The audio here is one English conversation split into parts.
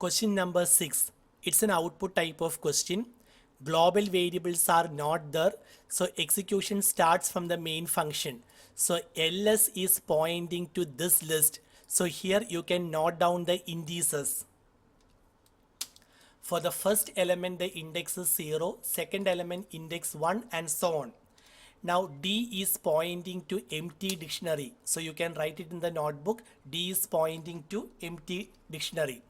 Question number 6. It's an output type of question. Global variables are not there. So execution starts from the main function. So ls is pointing to this list. So here you can note down the indices. For the first element, the index is 0, second element index 1, and so on. Now D is pointing to empty dictionary. So you can write it in the notebook. D is pointing to empty dictionary.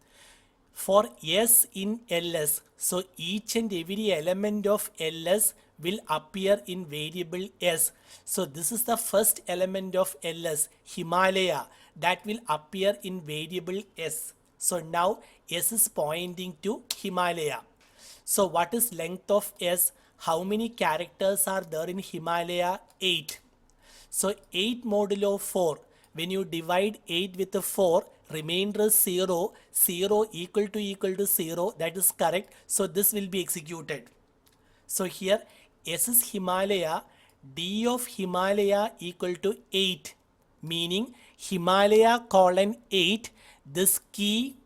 For S in ls, so each and every element of ls will appear in variable S. So this is the first element of ls, Himalaya, that will appear in variable S. So now S is pointing to Himalaya. So what is length of S? How many characters are there in Himalaya? 8. So 8 modulo 4. When you divide 8 with a 4, remainder is 0. 0 equal to 0. That is correct. So this will be executed. So here S is Himalaya. D of Himalaya equal to 8. Meaning Himalaya colon 8. This key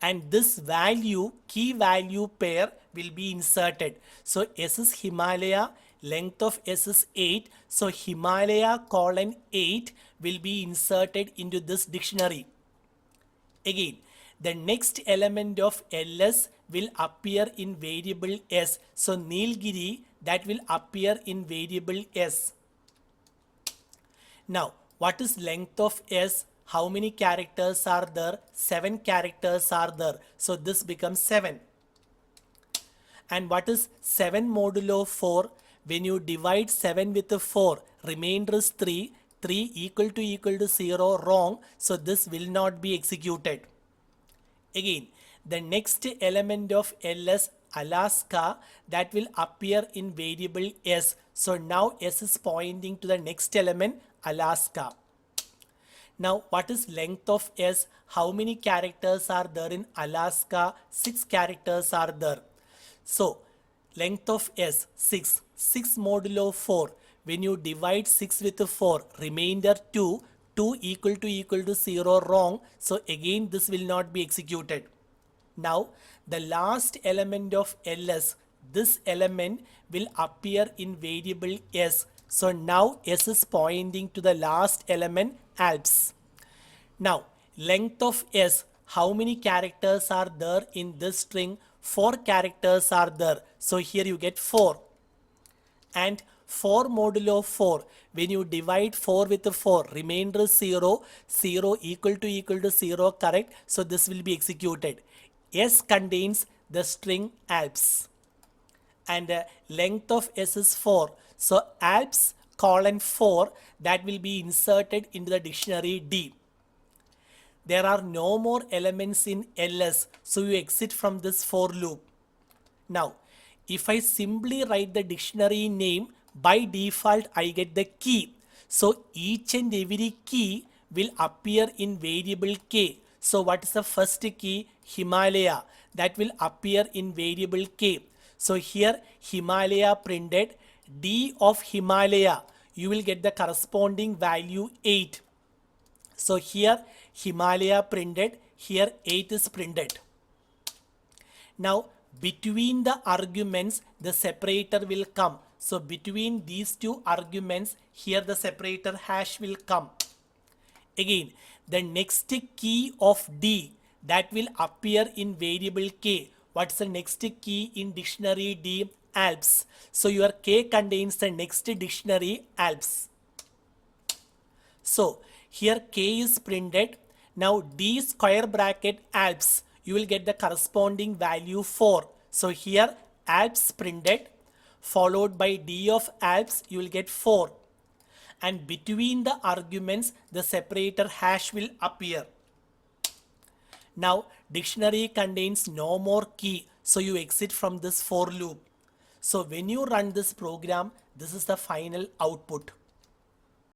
and this value, key value pair will be inserted. So S is Himalaya, length of S is 8. So Himalaya colon 8 will be inserted into this dictionary. Again, the next element of ls will appear in variable S. So Nilgiri, that will appear in variable S. Now, what is length of S? How many characters are there? 7 characters are there. So this becomes 7. And what is 7 modulo 4? When you divide 7 with 4, remainder is 3. 3 equal to 0, wrong. So this will not be executed. Again, the next element of ls, Alaska, that will appear in variable S. So now S is pointing to the next element, Alaska. Now, what is length of S? How many characters are there in Alaska? 6 characters are there. So, length of S, 6. 6 modulo 4. When you divide 6 with 4, remainder 2. 2 equal to 0, wrong. So, again this will not be executed. Now, the last element of ls, this element will appear in variable S. So now S is pointing to the last element, Alps. Now, length of S, how many characters are there in this string? 4 characters are there. So here you get 4. And 4 modulo 4, when you divide 4 with 4, remainder is 0. 0 equal to 0, correct. So this will be executed. S contains the string Alps. And length of S is 4. So Alps colon 4, that will be inserted into the dictionary D. There are no more elements in ls, so you exit from this for loop. Now, if I simply write the dictionary name, by default I get the key. So each and every key will appear in variable K. So what is the first key? Himalaya. That will appear in variable K. So here Himalaya printed, D of Himalaya, you will get the corresponding value 8. So here Himalaya printed, here 8 is printed. Now between the arguments, the separator will come. So between these two arguments, here the separator hash will come. Again, the next key of D, that will appear in variable K. What's the next key in dictionary D? Alps. So your K contains the next dictionary, Alps. So here K is printed. Now D square bracket Alps, you will get the corresponding value 4. So here Alps printed, followed by D of Alps, you will get 4. And between the arguments, the separator hash will appear. Now dictionary contains no more key, so you exit from this for loop. So when you run this program, this is the final output.